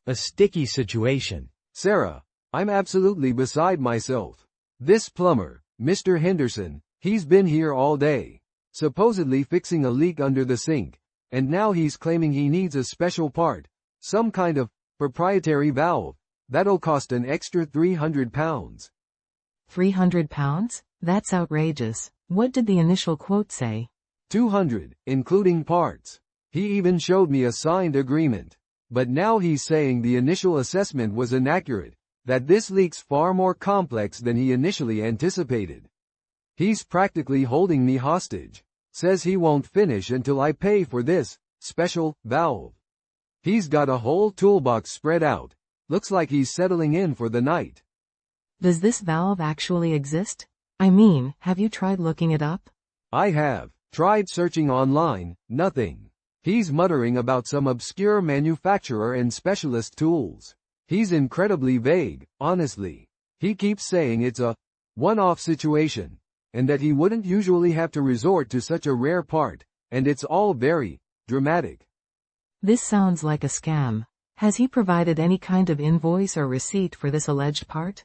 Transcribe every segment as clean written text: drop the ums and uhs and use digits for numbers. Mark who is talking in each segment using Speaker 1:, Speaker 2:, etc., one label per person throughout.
Speaker 1: A sticky situation.
Speaker 2: Sarah, I'm absolutely beside myself. This plumber, Mr. Henderson, he's been here all day, supposedly fixing a leak under the sink, and now he's claiming he needs a special part, some kind of proprietary valve, that'll cost an extra £300.
Speaker 3: £300? That's outrageous. What did the initial quote say?
Speaker 2: 200, including parts. He even showed me a signed agreement. But now he's saying the initial assessment was inaccurate, that this leak's far more complex than he initially anticipated. He's practically holding me hostage. Says he won't finish until I pay for this special valve. He's got a whole toolbox spread out. Looks like he's settling in for the night.
Speaker 3: Does this valve actually exist? I mean, have you tried looking it up?
Speaker 2: I have. Tried searching online, nothing. He's muttering about some obscure manufacturer and specialist tools. He's incredibly vague, honestly. He keeps saying it's a one-off situation, and that he wouldn't usually have to resort to such a rare part, and it's all very dramatic.
Speaker 3: This sounds like a scam. Has he provided any kind of invoice or receipt for this alleged part?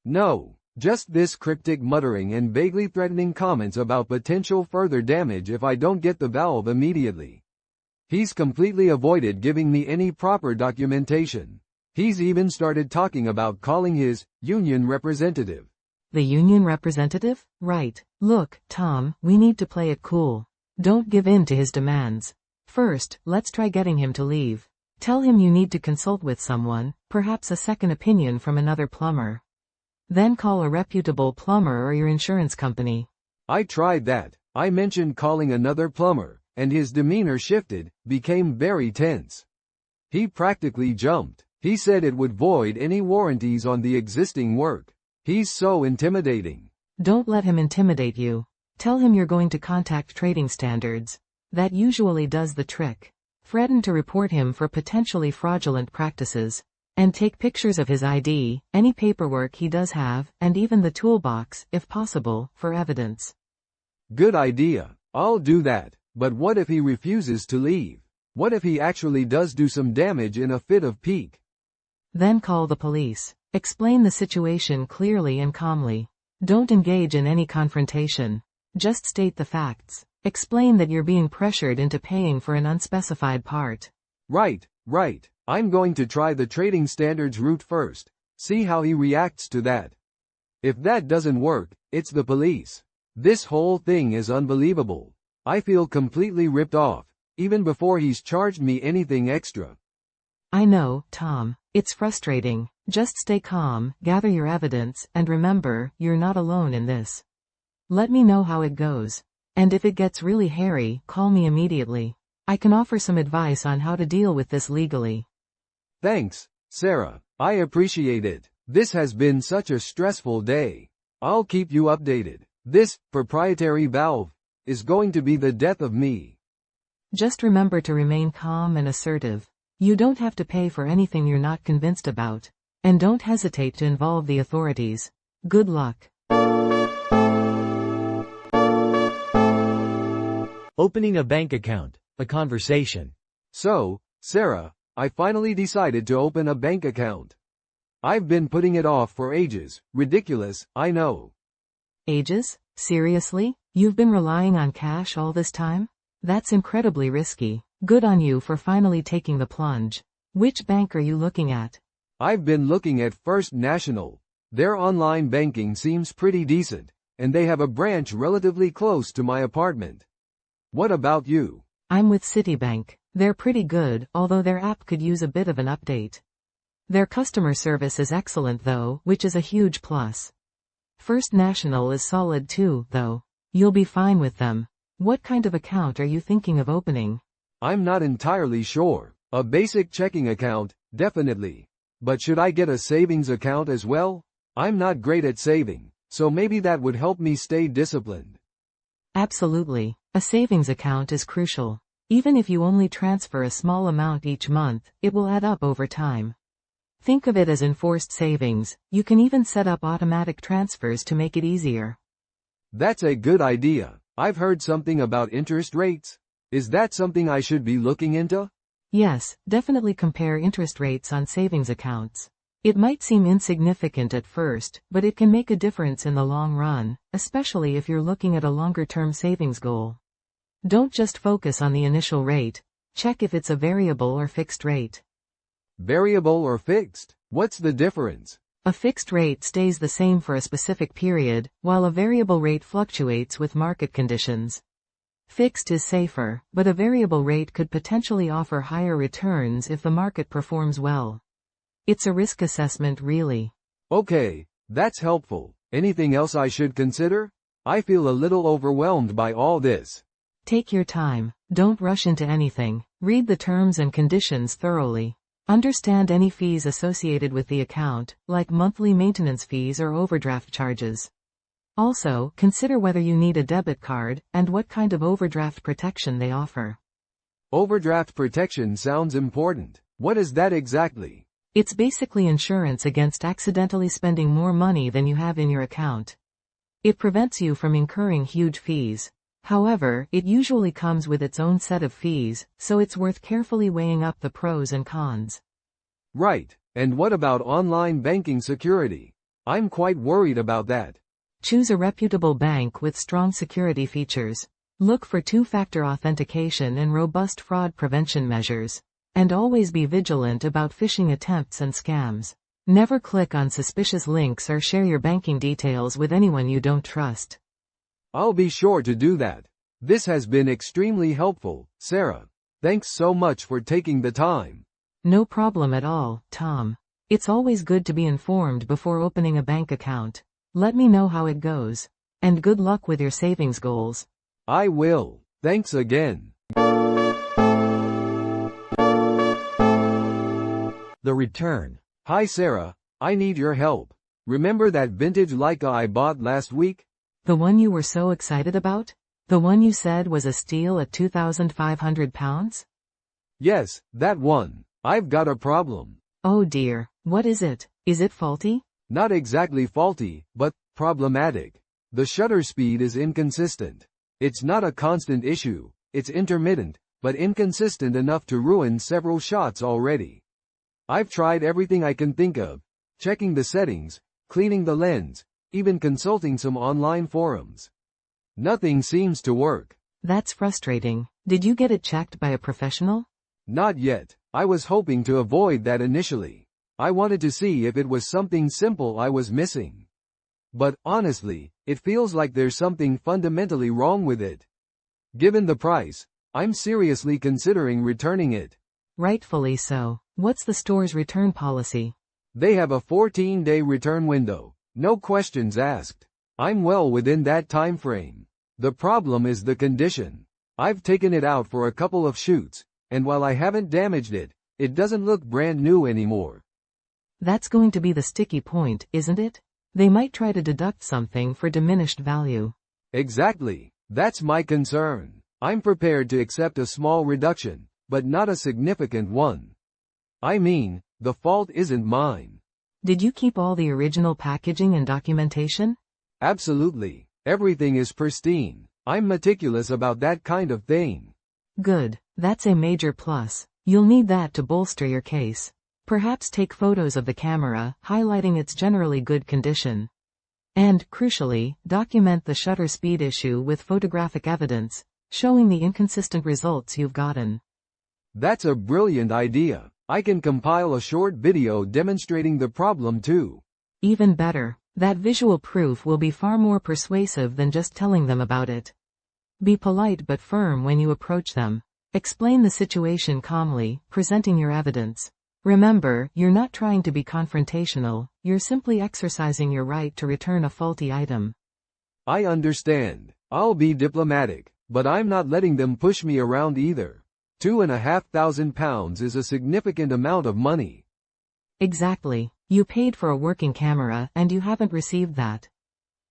Speaker 2: No, just this cryptic muttering and vaguely threatening comments about potential further damage if I don't get the valve immediately. He's completely avoided giving me any proper documentation. He's even started talking about calling his union representative.
Speaker 3: The union representative? Right. Look, Tom, we need to play it cool. Don't give in to his demands. First, let's try getting him to leave. Tell him you need to consult with someone, perhaps a second opinion from another plumber. Then call a reputable plumber or your insurance company.
Speaker 2: I tried that. I mentioned calling another plumber, and his demeanor shifted, became very tense. He practically jumped. He said it would void any warranties on the existing work. He's so intimidating.
Speaker 3: Don't let him intimidate you. Tell him you're going to contact trading standards. That usually does the trick. Threaten to report him for potentially fraudulent practices. And take pictures of his ID, any paperwork he does have, and even the toolbox, if possible, for evidence.
Speaker 2: Good idea. I'll do that. But what if he refuses to leave? What if he actually does do some damage in a fit of pique?
Speaker 3: Then call the police. Explain the situation clearly and calmly. Don't engage in any confrontation. Just state the facts. Explain that you're being pressured into paying for an unspecified part.
Speaker 2: Right. I'm going to try the trading standards route first. See how he reacts to that. If that doesn't work, it's the police. This whole thing is unbelievable. I feel completely ripped off, even before he's charged me anything extra.
Speaker 3: I know, Tom. It's frustrating. Just stay calm, gather your evidence, and remember, you're not alone in this. Let me know how it goes. And if it gets really hairy, call me immediately. I can offer some advice on how to deal with this legally.
Speaker 2: Thanks, Sarah. I appreciate it. This has been such a stressful day. I'll keep you updated. This proprietary valve is going to be the death of me.
Speaker 3: Just remember to remain calm and assertive. You don't have to pay for anything you're not convinced about. And don't hesitate to involve the authorities. Good luck.
Speaker 1: Opening a bank account. A conversation.
Speaker 2: So, Sarah, I finally decided to open a bank account. I've been putting it off for ages. Ridiculous, I know.
Speaker 3: Ages? Seriously? You've been relying on cash all this time? That's incredibly risky. Good on you for finally taking the plunge. Which bank are you looking at?
Speaker 2: I've been looking at First National. Their online banking seems pretty decent, and they have a branch relatively close to my apartment. What about you?
Speaker 3: I'm with Citibank. They're pretty good, although their app could use a bit of an update. Their customer service is excellent though, which is a huge plus. First National is solid too, though. You'll be fine with them. What kind of account are you thinking of opening?
Speaker 2: I'm not entirely sure. A basic checking account, definitely. But should I get a savings account as well? I'm not great at saving, so maybe that would help me stay disciplined.
Speaker 3: Absolutely. A savings account is crucial. Even if you only transfer a small amount each month, it will add up over time. Think of it as enforced savings. You can even set up automatic transfers to make it easier.
Speaker 2: That's a good idea. I've heard something about interest rates. Is that something I should be looking into?
Speaker 3: Yes, definitely compare interest rates on savings accounts. It might seem insignificant at first, but it can make a difference in the long run, especially if you're looking at a longer-term savings goal. Don't just focus on the initial rate. Check if it's a variable or fixed rate.
Speaker 2: Variable or fixed? What's the difference?
Speaker 3: A fixed rate stays the same for a specific period, while a variable rate fluctuates with market conditions. Fixed is safer, but a variable rate could potentially offer higher returns if the market performs well. It's a risk assessment, really.
Speaker 2: Okay, that's helpful. Anything else I should consider? I feel a little overwhelmed by all this.
Speaker 3: Take your time. Don't rush into anything. Read the terms and conditions thoroughly. Understand any fees associated with the account, like monthly maintenance fees or overdraft charges. Also, consider whether you need a debit card, and what kind of overdraft protection they offer.
Speaker 2: Overdraft protection sounds important. What is that exactly?
Speaker 3: It's basically insurance against accidentally spending more money than you have in your account. It prevents you from incurring huge fees. However, it usually comes with its own set of fees, so it's worth carefully weighing up the pros and cons.
Speaker 2: Right, and what about online banking security? I'm quite worried about that.
Speaker 3: Choose a reputable bank with strong security features. Look for two-factor authentication and robust fraud prevention measures. And always be vigilant about phishing attempts and scams. Never click on suspicious links or share your banking details with anyone you don't trust.
Speaker 2: I'll be sure to do that. This has been extremely helpful, Sarah. Thanks so much for taking the time.
Speaker 3: No problem at all, Tom. It's always good to be informed before opening a bank account. Let me know how it goes. And good luck with your savings goals.
Speaker 2: I will. Thanks again.
Speaker 1: The return.
Speaker 2: Hi Sarah, I need your help. Remember that vintage Leica I bought last week?
Speaker 3: The one you were so excited about? The one you said was a steal at £2,500?
Speaker 2: Yes, that one. I've got a problem.
Speaker 3: Oh dear, what is it? Is it faulty?
Speaker 2: Not exactly faulty, but problematic. The shutter speed is inconsistent. It's not a constant issue, it's intermittent, but inconsistent enough to ruin several shots already. I've tried everything I can think of, checking the settings, cleaning the lens, even consulting some online forums. Nothing seems to work.
Speaker 3: That's frustrating. Did you get it checked by a professional?
Speaker 2: Not yet. I was hoping to avoid that initially. I wanted to see if it was something simple I was missing. But, honestly, it feels like there's something fundamentally wrong with it. Given the price, I'm seriously considering returning it.
Speaker 3: Rightfully so. What's the store's return policy?
Speaker 2: They have a 14-day return window. No questions asked. I'm well within that time frame. The problem is the condition. I've taken it out for a couple of shoots, and while I haven't damaged it, it doesn't look brand new anymore.
Speaker 3: That's going to be the sticky point, isn't it? They might try to deduct something for diminished value.
Speaker 2: Exactly. That's my concern. I'm prepared to accept a small reduction, but not a significant one. I mean, the fault isn't mine.
Speaker 3: Did you keep all the original packaging and documentation?
Speaker 2: Absolutely. Everything is pristine. I'm meticulous about that kind of thing.
Speaker 3: Good. That's a major plus. You'll need that to bolster your case. Perhaps take photos of the camera, highlighting its generally good condition. And, crucially, document the shutter speed issue with photographic evidence, showing the inconsistent results you've gotten.
Speaker 2: That's a brilliant idea. I can compile a short video demonstrating the problem too.
Speaker 3: Even better. That visual proof will be far more persuasive than just telling them about it. Be polite but firm when you approach them. Explain the situation calmly, presenting your evidence. Remember, you're not trying to be confrontational, you're simply exercising your right to return a faulty item.
Speaker 2: I understand. I'll be diplomatic, but I'm not letting them push me around either. £2,500 is a significant amount of money.
Speaker 3: Exactly. You paid for a working camera and you haven't received that.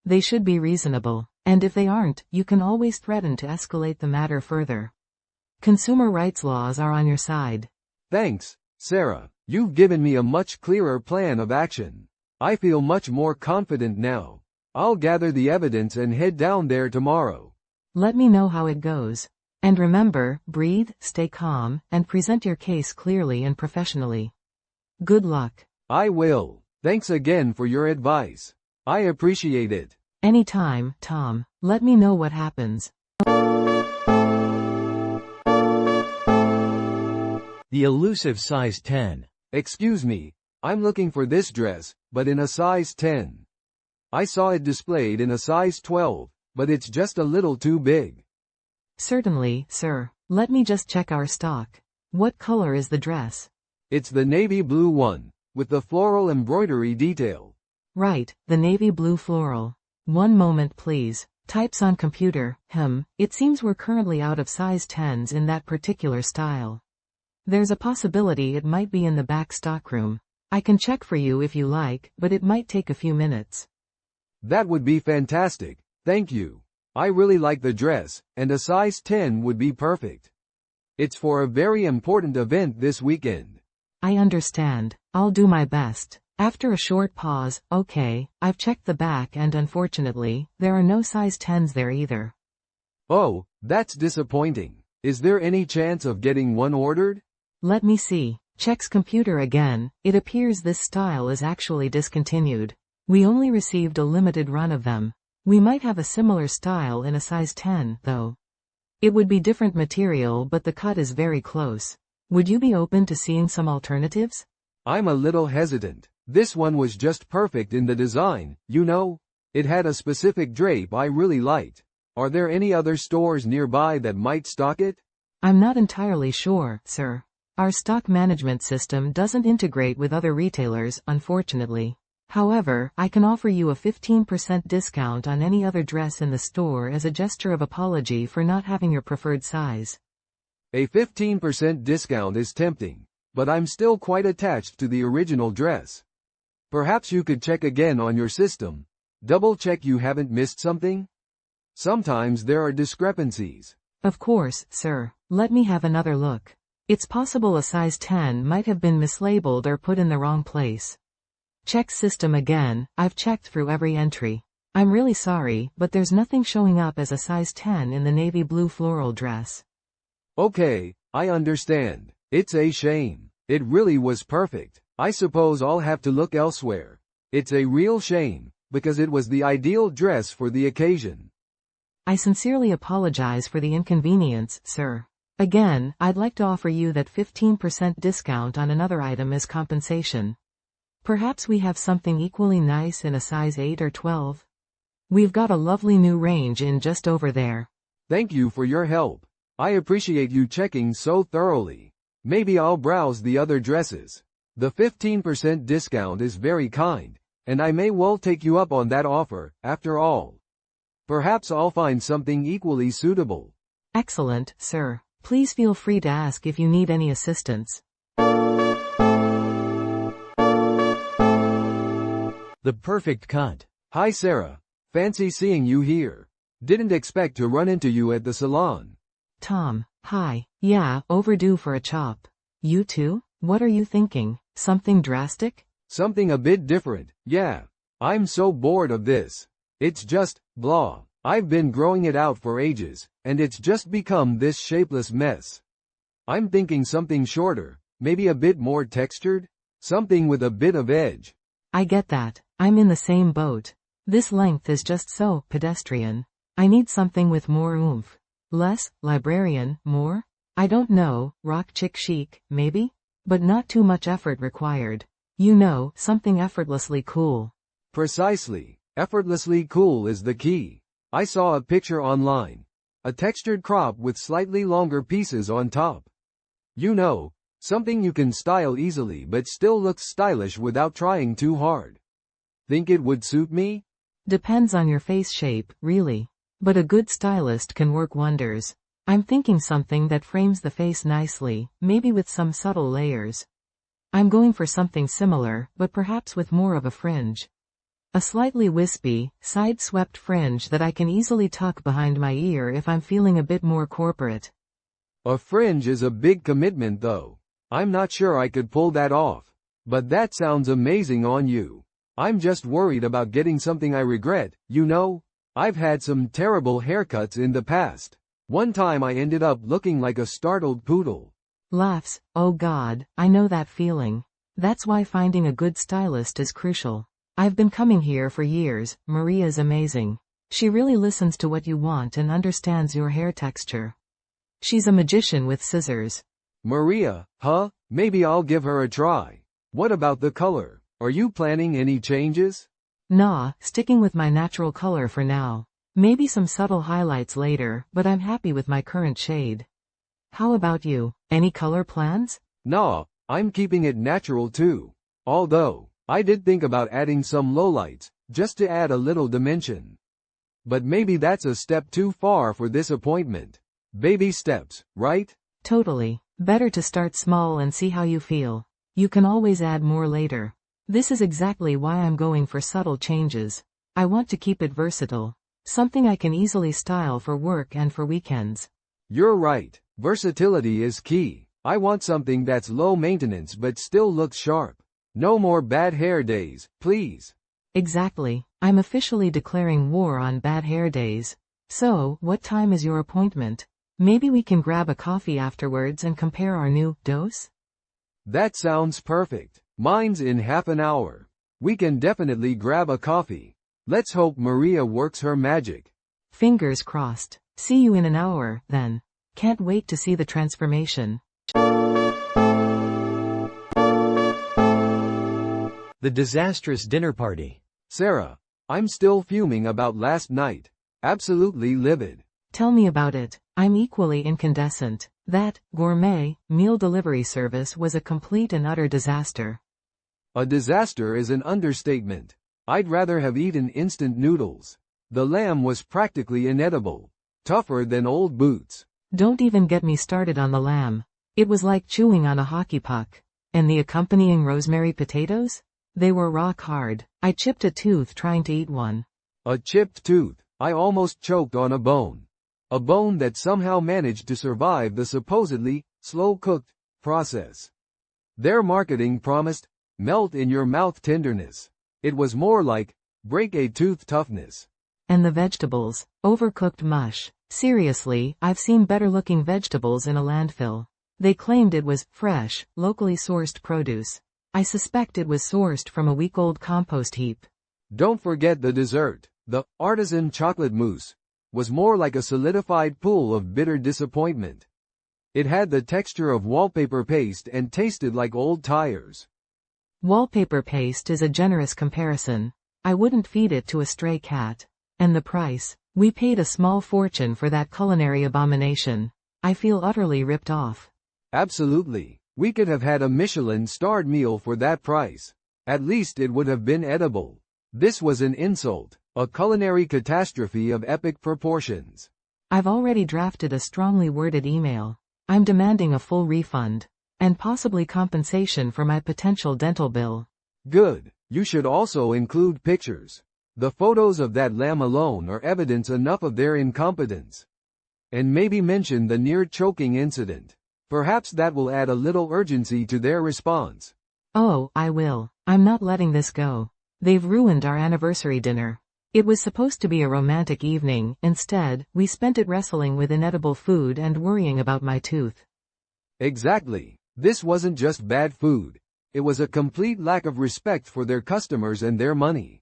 Speaker 3: They should be reasonable, and if they aren't, you can always threaten to escalate the matter further. Consumer rights laws are on your side.
Speaker 2: Thanks, Sarah. You've given me a much clearer plan of action. I feel much more confident now. I'll gather the evidence and head down there tomorrow.
Speaker 3: Let me know how it goes. And remember, breathe, stay calm, and present your case clearly and professionally. Good luck.
Speaker 2: I will. Thanks again for your advice. I appreciate it.
Speaker 3: Anytime, Tom. Let me know what happens.
Speaker 1: The elusive size 10.
Speaker 2: Excuse me, I'm looking for this dress, but in a size 10. I saw it displayed in a size 12, but it's just a little too big.
Speaker 3: Certainly, sir. Let me just check our stock. What color is the dress?
Speaker 2: It's the navy blue one, with the floral embroidery detail.
Speaker 3: Right, the navy blue floral. One moment please. Types on computer. It seems we're currently out of size 10s in that particular style. There's a possibility it might be in the back stockroom. I can check for you if you like, but it might take a few minutes.
Speaker 2: That would be fantastic, thank you. I really like the dress, and a size 10 would be perfect. It's for a very important event this weekend.
Speaker 3: I understand. I'll do my best. After a short pause, okay, I've checked the back and unfortunately, there are no size 10s there either.
Speaker 2: Oh, that's disappointing. Is there any chance of getting one ordered?
Speaker 3: Let me see. Checks computer again. It appears this style is actually discontinued. We only received a limited run of them. We might have a similar style in a size 10, though. It would be different material but the cut is very close. Would you be open to seeing some alternatives?
Speaker 2: I'm a little hesitant. This one was just perfect in the design, you know? It had a specific drape I really liked. Are there any other stores nearby that might stock it?
Speaker 3: I'm not entirely sure, sir. Our stock management system doesn't integrate with other retailers, unfortunately. However, I can offer you a 15% discount on any other dress in the store as a gesture of apology for not having your preferred size.
Speaker 2: A 15% discount is tempting, but I'm still quite attached to the original dress. Perhaps you could check again on your system. Double check you haven't missed something? Sometimes there are discrepancies.
Speaker 3: Of course, sir. Let me have another look. It's possible a size 10 might have been mislabeled or put in the wrong place. Check system again. I've checked through every entry. I'm really sorry, but there's nothing showing up as a size 10 in the navy blue floral dress.
Speaker 2: Okay, I understand. It's a shame. It really was perfect. I suppose I'll have to look elsewhere. It's a real shame, because it was the ideal dress for the occasion.
Speaker 3: I sincerely apologize for the inconvenience, sir. Again, I'd like to offer you that 15% discount on another item as compensation. Perhaps we have something equally nice in a size 8 or 12? We've got a lovely new range in just over there.
Speaker 2: Thank you for your help. I appreciate you checking so thoroughly. Maybe I'll browse the other dresses. The 15% discount is very kind, and I may well take you up on that offer, after all. Perhaps I'll find something equally suitable.
Speaker 3: Excellent, sir. Please feel free to ask if you need any assistance.
Speaker 1: The perfect cut.
Speaker 2: Hi Sarah. Fancy seeing you here. Didn't expect to run into you at the salon.
Speaker 3: Tom, hi. Yeah, overdue for a chop. You too? What are you thinking? Something drastic?
Speaker 2: Something a bit different, yeah. I'm so bored of this. It's just, blah. I've been growing it out for ages, and it's just become this shapeless mess. I'm thinking something shorter, maybe a bit more textured? Something with a bit of edge.
Speaker 3: I get that. I'm in the same boat. This length is just so pedestrian. I need something with more oomph. Less, librarian, more? I don't know, rock chick chic, maybe? But not too much effort required. You know, something effortlessly cool.
Speaker 2: Precisely. Effortlessly cool is the key. I saw a picture online. A textured crop with slightly longer pieces on top. You know, something you can style easily but still looks stylish without trying too hard. Think it would suit me?
Speaker 3: Depends on your face shape, really. But a good stylist can work wonders. I'm thinking something that frames the face nicely, maybe with some subtle layers. I'm going for something similar, but perhaps with more of a fringe. A slightly wispy, side-swept fringe that I can easily tuck behind my ear if I'm feeling a bit more corporate.
Speaker 2: A fringe is a big commitment though. I'm not sure I could pull that off. But that sounds amazing on you. I'm just worried about getting something I regret, you know? I've had some terrible haircuts in the past. One time I ended up looking like a startled poodle.
Speaker 3: Laughs, oh God, I know that feeling. That's why finding a good stylist is crucial. I've been coming here for years. Maria's amazing. She really listens to what you want and understands your hair texture. She's a magician with scissors.
Speaker 2: Maria, huh? Maybe I'll give her a try. What about the color? Are you planning any changes?
Speaker 3: Nah, sticking with my natural color for now. Maybe some subtle highlights later, but I'm happy with my current shade. How about you? Any color plans?
Speaker 2: Nah, I'm keeping it natural too. Although, I did think about adding some lowlights, just to add a little dimension. But maybe that's a step too far for this appointment. Baby steps, right?
Speaker 3: Totally. Better to start small and see how you feel. You can always add more later. This is exactly why I'm going for subtle changes. I want to keep it versatile. Something I can easily style for work and for weekends.
Speaker 2: You're right. Versatility is key. I want something that's low maintenance but still looks sharp. No more bad hair days, please.
Speaker 3: Exactly. I'm officially declaring war on bad hair days. So, what time is your appointment? Maybe we can grab a coffee afterwards and compare our new dose?
Speaker 2: That sounds perfect. Mine's in half an hour. We can definitely grab a coffee. Let's hope Maria works her magic.
Speaker 3: Fingers crossed. See you in an hour, then. Can't wait to see the transformation.
Speaker 1: The disastrous dinner party.
Speaker 2: Sarah, I'm still fuming about last night. Absolutely livid.
Speaker 3: Tell me about it. I'm equally incandescent. That gourmet meal delivery service was a complete and utter disaster.
Speaker 2: A disaster is an understatement. I'd rather have eaten instant noodles. The lamb was practically inedible. Tougher than old boots.
Speaker 3: Don't even get me started on the lamb. It was like chewing on a hockey puck. And the accompanying rosemary potatoes? They were rock hard. I chipped a tooth trying to eat one.
Speaker 2: A chipped tooth. I almost choked on a bone. A bone that somehow managed to survive the supposedly slow-cooked process. Their marketing promised melt-in-your-mouth tenderness. It was more like break-a-tooth toughness.
Speaker 3: And the vegetables. Overcooked mush. Seriously, I've seen better-looking vegetables in a landfill. They claimed it was fresh, locally sourced produce. I suspect it was sourced from a week-old compost heap.
Speaker 2: Don't forget the dessert. The artisan chocolate mousse was more like a solidified pool of bitter disappointment. It had the texture of wallpaper paste and tasted like old tires.
Speaker 3: Wallpaper paste is a generous comparison. I wouldn't feed it to a stray cat. And the price? We paid a small fortune for that culinary abomination. I feel utterly ripped off.
Speaker 2: Absolutely. We could have had a Michelin-starred meal for that price. At least it would have been edible. This was an insult, a culinary catastrophe of epic proportions.
Speaker 3: I've already drafted a strongly worded email. I'm demanding a full refund. And possibly compensation for my potential dental bill.
Speaker 2: Good. You should also include pictures. The photos of that lamb alone are evidence enough of their incompetence. And maybe mention the near-choking incident. Perhaps that will add a little urgency to their response.
Speaker 3: Oh, I will. I'm not letting this go. They've ruined our anniversary dinner. It was supposed to be a romantic evening. Instead, we spent it wrestling with inedible food and worrying about my tooth.
Speaker 2: Exactly. This wasn't just bad food. It was a complete lack of respect for their customers and their money.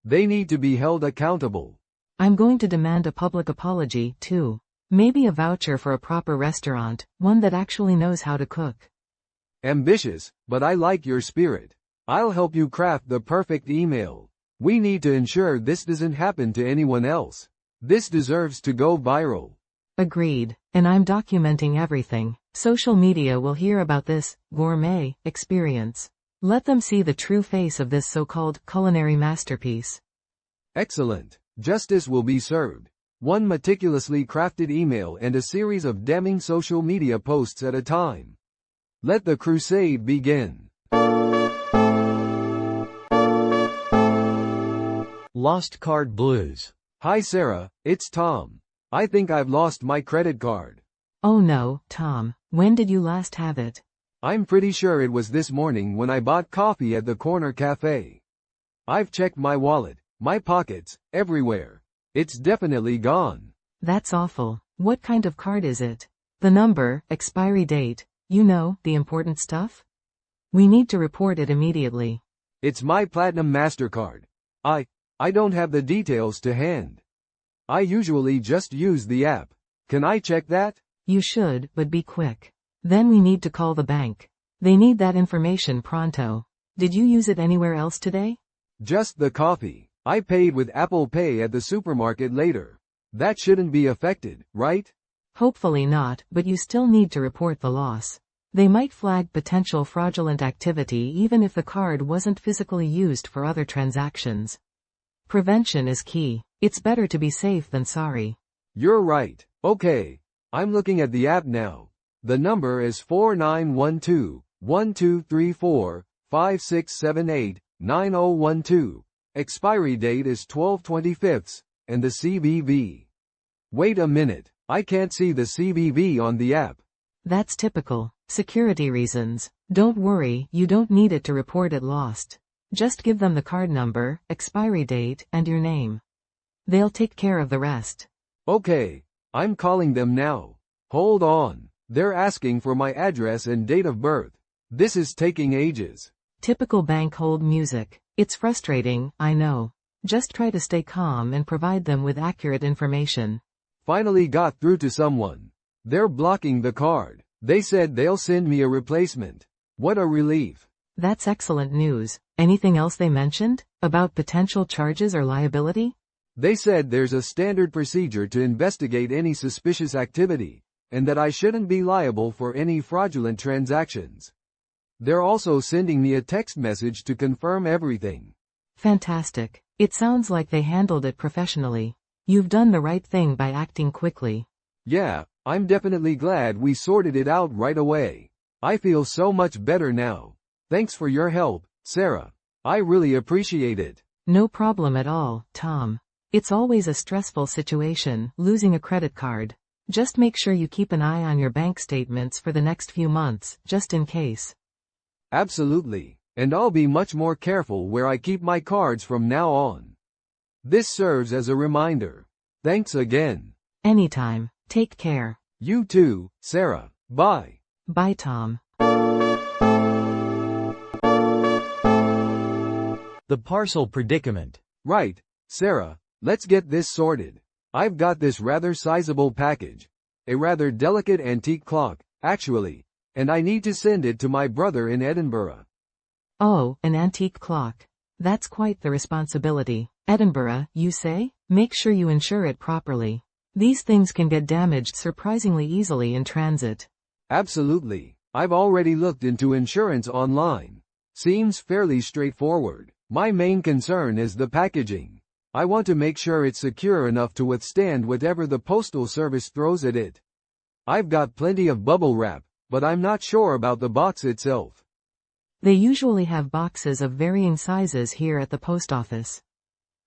Speaker 2: They need to be held accountable.
Speaker 3: I'm going to demand a public apology, too. Maybe a voucher for a proper restaurant, one that actually knows how to cook.
Speaker 2: Ambitious, but I like your spirit. I'll help you craft the perfect email. We need to ensure this doesn't happen to anyone else. This deserves to go viral.
Speaker 3: Agreed. And I'm documenting everything. Social media will hear about this gourmet experience. Let them see the true face of this so-called culinary masterpiece.
Speaker 2: Excellent. Justice will be served. One meticulously crafted email and a series of damning social media posts at a time. Let the crusade begin.
Speaker 1: Lost card blues.
Speaker 2: Hi Sarah, it's Tom. I think I've lost my credit card.
Speaker 3: Oh no, Tom. When did you last have it?
Speaker 2: I'm pretty sure it was this morning when I bought coffee at the corner cafe. I've checked my wallet, my pockets, everywhere. It's definitely gone.
Speaker 3: That's awful. What kind of card is it? The number, expiry date, you know, the important stuff? We need to report it immediately.
Speaker 2: It's my Platinum MasterCard. I don't have the details to hand. I usually just use the app. Can I check that?
Speaker 3: You should, but be quick. Then we need to call the bank. They need that information pronto. Did you use it anywhere else today?
Speaker 2: Just the coffee. I paid with Apple Pay at the supermarket later. That shouldn't be affected, right?
Speaker 3: Hopefully not, but you still need to report the loss. They might flag potential fraudulent activity even if the card wasn't physically used for other transactions. Prevention is key. It's better to be safe than sorry.
Speaker 2: You're right. Okay. I'm looking at the app now. The number is 4912-1234-5678-9012. Expiry date is 12/25, and the CVV. Wait a minute. I can't see the CVV on the app.
Speaker 3: That's typical. Security reasons. Don't worry, you don't need it to report it lost. Just give them the card number, expiry date, and your name. They'll take care of the rest.
Speaker 2: Okay. I'm calling them now. Hold on. They're asking for my address and date of birth. This is taking ages.
Speaker 3: Typical bank hold music. It's frustrating, I know. Just try to stay calm and provide them with accurate information.
Speaker 2: Finally got through to someone. They're blocking the card. They said they'll send me a replacement. What a relief.
Speaker 3: That's excellent news. Anything else they mentioned? About potential charges or liability?
Speaker 2: They said there's a standard procedure to investigate any suspicious activity, and that I shouldn't be liable for any fraudulent transactions. They're also sending me a text message to confirm everything.
Speaker 3: Fantastic. It sounds like they handled it professionally. You've done the right thing by acting quickly.
Speaker 2: Yeah, I'm definitely glad we sorted it out right away. I feel so much better now. Thanks for your help, Sarah. I really appreciate it.
Speaker 3: No problem at all, Tom. It's always a stressful situation, losing a credit card. Just make sure you keep an eye on your bank statements for the next few months, just in case.
Speaker 2: Absolutely. And I'll be much more careful where I keep my cards from now on. This serves as a reminder. Thanks again.
Speaker 3: Anytime. Take care.
Speaker 2: You too, Sarah. Bye.
Speaker 3: Bye, Tom.
Speaker 1: The parcel predicament.
Speaker 2: Right, Sarah. Let's get this sorted. I've got this rather sizable package. A rather delicate antique clock, actually. And I need to send it to my brother in Edinburgh.
Speaker 3: Oh, an antique clock. That's quite the responsibility. Edinburgh, you say? Make sure you insure it properly. These things can get damaged surprisingly easily in transit.
Speaker 2: Absolutely. I've already looked into insurance online. Seems fairly straightforward. My main concern is the packaging. I want to make sure it's secure enough to withstand whatever the postal service throws at it. I've got plenty of bubble wrap, but I'm not sure about the box itself.
Speaker 3: They usually have boxes of varying sizes here at the post office.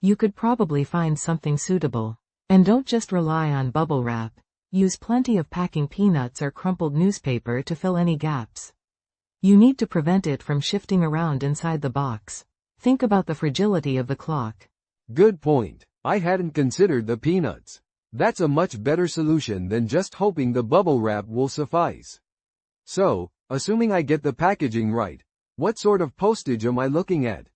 Speaker 3: You could probably find something suitable. And don't just rely on bubble wrap. Use plenty of packing peanuts or crumpled newspaper to fill any gaps. You need to prevent it from shifting around inside the box. Think about the fragility of the clock.
Speaker 2: Good point. I hadn't considered the peanuts. That's a much better solution than just hoping the bubble wrap will suffice. So, assuming I get the packaging right, what sort of postage am I looking at?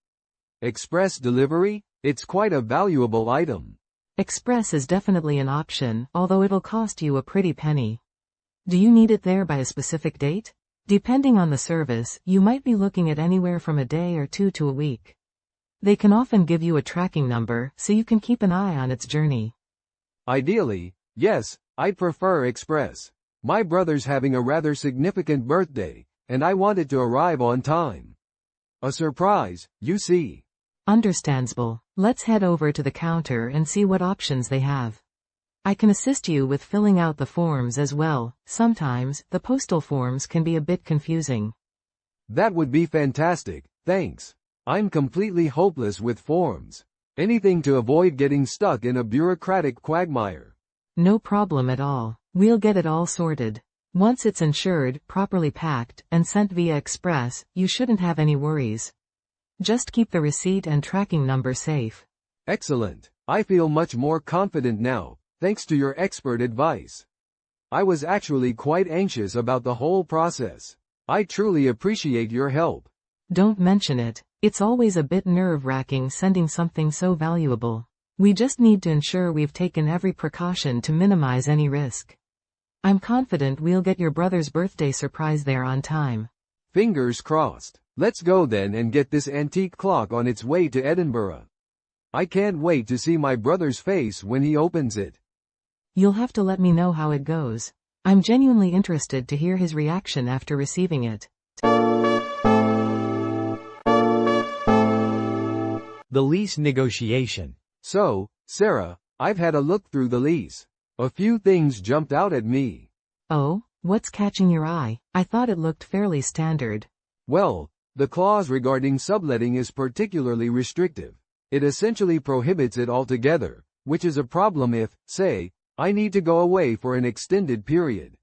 Speaker 2: Express delivery? It's quite a valuable item.
Speaker 3: Express is definitely an option, although it'll cost you a pretty penny. Do you need it there by a specific date? Depending on the service, you might be looking at anywhere from a day or two to a week. They can often give you a tracking number, so you can keep an eye on its journey.
Speaker 2: Ideally, yes, I'd prefer express. My brother's having a rather significant birthday, and I want it to arrive on time. A surprise, you see.
Speaker 3: Understandable. Let's head over to the counter and see what options they have. I can assist you with filling out the forms as well. Sometimes, the postal forms can be a bit confusing.
Speaker 2: That would be fantastic, thanks. I'm completely hopeless with forms. Anything to avoid getting stuck in a bureaucratic quagmire.
Speaker 3: No problem at all. We'll get it all sorted. Once it's insured, properly packed, and sent via express, you shouldn't have any worries. Just keep the receipt and tracking number safe.
Speaker 2: Excellent. I feel much more confident now, thanks to your expert advice. I was actually quite anxious about the whole process. I truly appreciate your help.
Speaker 3: Don't mention it. It's always a bit nerve-wracking sending something so valuable. We just need to ensure we've taken every precaution to minimize any risk. I'm confident we'll get your brother's birthday surprise there on time.
Speaker 2: Fingers crossed. Let's go then and get this antique clock on its way to Edinburgh. I can't wait to see my brother's face when he opens it.
Speaker 3: You'll have to let me know how it goes. I'm genuinely interested to hear his reaction after receiving it.
Speaker 1: The lease negotiation.
Speaker 2: So, Sarah, I've had a look through the lease. A few things jumped out at me.
Speaker 3: Oh, what's catching your eye? I thought it looked fairly standard.
Speaker 2: Well, the clause regarding subletting is particularly restrictive. It essentially prohibits it altogether, which is a problem if, say, I need to go away for an extended period.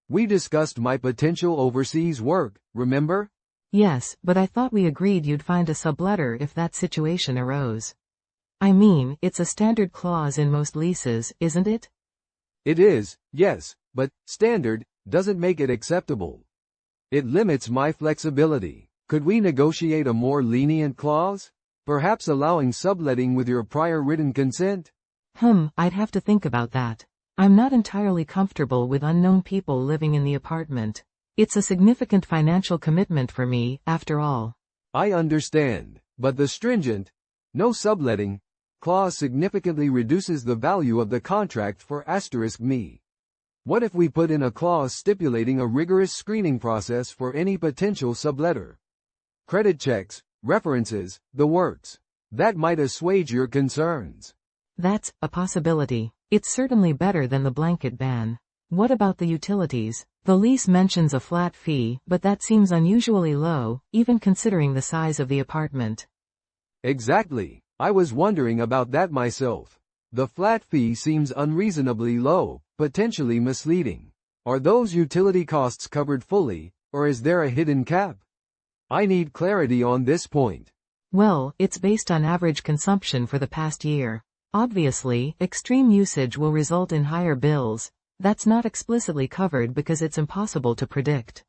Speaker 2: We discussed my potential overseas work, remember?
Speaker 3: Yes, but I thought we agreed you'd find a subletter if that situation arose. I mean, it's a standard clause in most leases, isn't it?
Speaker 2: It is, yes, but standard doesn't make it acceptable. It limits my flexibility. Could we negotiate a more lenient clause? Perhaps allowing subletting with your prior written consent?
Speaker 3: I'd have to think about that. I'm not entirely comfortable with unknown people living in the apartment. It's a significant financial commitment for me, after all.
Speaker 2: I understand, but the stringent, no subletting, clause significantly reduces the value of the contract for *me. What if we put in a clause stipulating a rigorous screening process for any potential subletter? Credit checks, references, the works. That might assuage your concerns.
Speaker 3: That's a possibility. It's certainly better than the blanket ban. What about the utilities? The lease mentions a flat fee, but that seems unusually low, even considering the size of the apartment.
Speaker 2: Exactly. I was wondering about that myself. The flat fee seems unreasonably low, potentially misleading. Are those utility costs covered fully, or is there a hidden cap? I need clarity on this point.
Speaker 3: Well, it's based on average consumption for the past year. Obviously, extreme usage will result in higher bills. That's not explicitly covered because it's impossible to predict.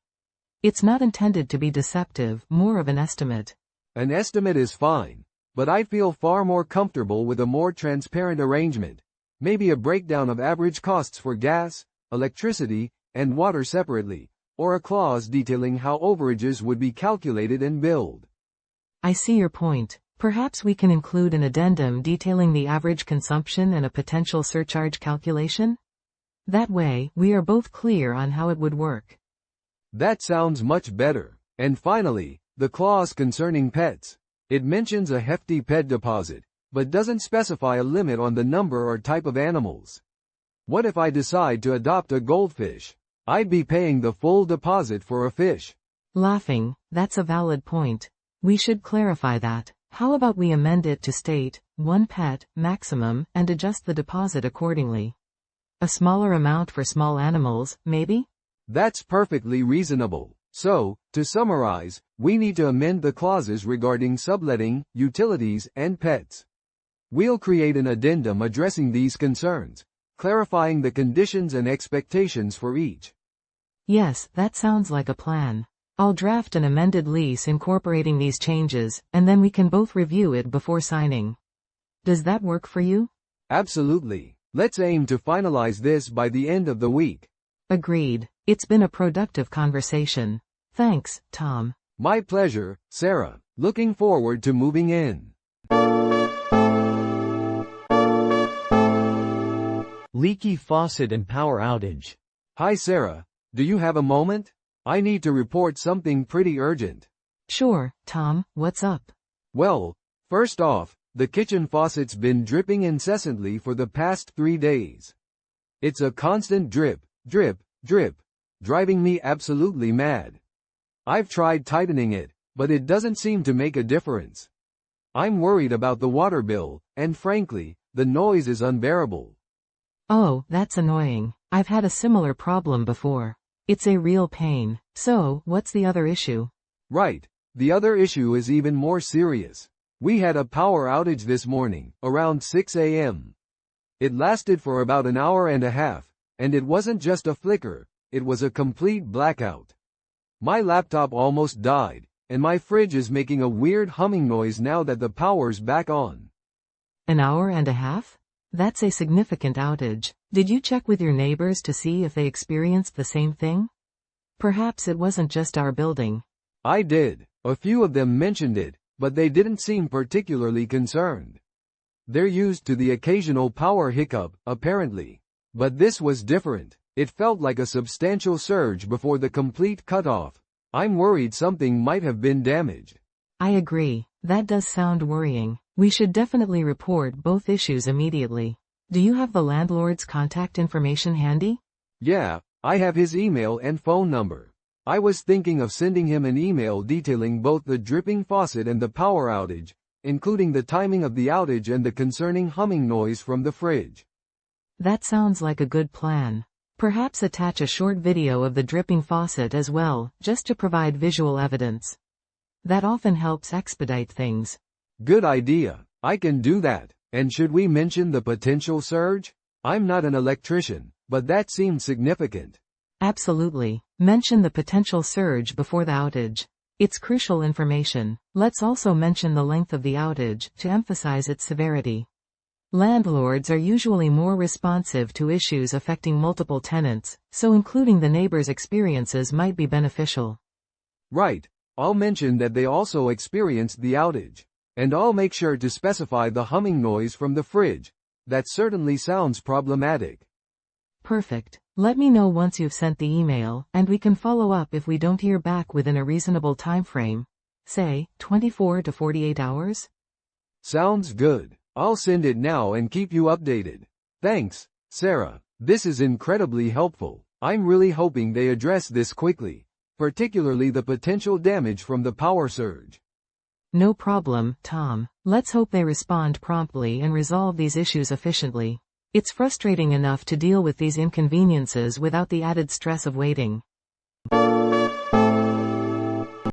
Speaker 3: It's not intended to be deceptive, more of an estimate.
Speaker 2: An estimate is fine, but I feel far more comfortable with a more transparent arrangement. Maybe a breakdown of average costs for gas, electricity, and water separately, or a clause detailing how overages would be calculated and billed.
Speaker 3: I see your point. Perhaps we can include an addendum detailing the average consumption and a potential surcharge calculation? That way, we are both clear on how it would work.
Speaker 2: That sounds much better. And finally, the clause concerning pets. It mentions a hefty pet deposit, but doesn't specify a limit on the number or type of animals. What if I decide to adopt a goldfish? I'd be paying the full deposit for a fish.
Speaker 3: Laughing, that's a valid point. We should clarify that. How about we amend it to state, 1 pet, maximum, and adjust the deposit accordingly? A smaller amount for small animals, maybe?
Speaker 2: That's perfectly reasonable. So, to summarize, we need to amend the clauses regarding subletting, utilities, and pets. We'll create an addendum addressing these concerns, clarifying the conditions and expectations for each.
Speaker 3: Yes, that sounds like a plan. I'll draft an amended lease incorporating these changes, and then we can both review it before signing. Does that work for you?
Speaker 2: Absolutely. Let's aim to finalize this by the end of the week.
Speaker 3: Agreed. It's been a productive conversation. Thanks, Tom.
Speaker 2: My pleasure, Sarah. Looking forward to moving in.
Speaker 1: Leaky faucet and power outage.
Speaker 2: Hi Sarah, do you have a moment? I need to report something pretty urgent.
Speaker 3: Sure, Tom, what's up?
Speaker 2: Well, first off, the kitchen faucet's been dripping incessantly for the past 3 days. It's a constant drip, drip, drip, driving me absolutely mad. I've tried tightening it, but it doesn't seem to make a difference. I'm worried about the water bill, and frankly, the noise is unbearable.
Speaker 3: Oh, that's annoying. I've had a similar problem before. It's a real pain. So, what's the other issue?
Speaker 2: Right. The other issue is even more serious. We had a power outage this morning, around 6 a.m. It lasted for about an hour and a half, And it wasn't just a flicker, it was a complete blackout. My laptop almost died, and my fridge is making a weird humming noise now that the power's back on.
Speaker 3: An hour and a half? That's a significant outage. Did you check with your neighbors to see if they experienced the same thing? Perhaps it wasn't just our building.
Speaker 2: I did. A few of them mentioned it, but they didn't seem particularly concerned. They're used to the occasional power hiccup, apparently. But this was different. It felt like a substantial surge before the complete cutoff. I'm worried something might have been damaged.
Speaker 3: I agree. That does sound worrying. We should definitely report both issues immediately. Do you have the landlord's contact information handy?
Speaker 2: Yeah, I have his email and phone number. I was thinking of sending him an email detailing both the dripping faucet and the power outage, including the timing of the outage and the concerning humming noise from the fridge.
Speaker 3: That sounds like a good plan. Perhaps attach a short video of the dripping faucet as well, just to provide visual evidence. That often helps expedite things.
Speaker 2: Good idea. I can do that. And should we mention the potential surge? I'm not an electrician, but that seemed significant.
Speaker 3: Absolutely. Mention the potential surge before the outage. It's crucial information. Let's also mention the length of the outage, to emphasize its severity. Landlords are usually more responsive to issues affecting multiple tenants, so including the neighbors' experiences might be beneficial.
Speaker 2: Right. I'll mention that they also experienced the outage. And I'll make sure to specify the humming noise from the fridge. That certainly sounds problematic.
Speaker 3: Perfect. Let me know once you've sent the email, and we can follow up if we don't hear back within a reasonable time frame. Say, 24 to 48 hours?
Speaker 2: Sounds good. I'll send it now and keep you updated. Thanks, Sarah. This is incredibly helpful. I'm really hoping they address this quickly, particularly the potential damage from the power surge.
Speaker 3: No problem, Tom. Let's hope they respond promptly and resolve these issues efficiently. It's frustrating enough to deal with these inconveniences without the added stress of waiting.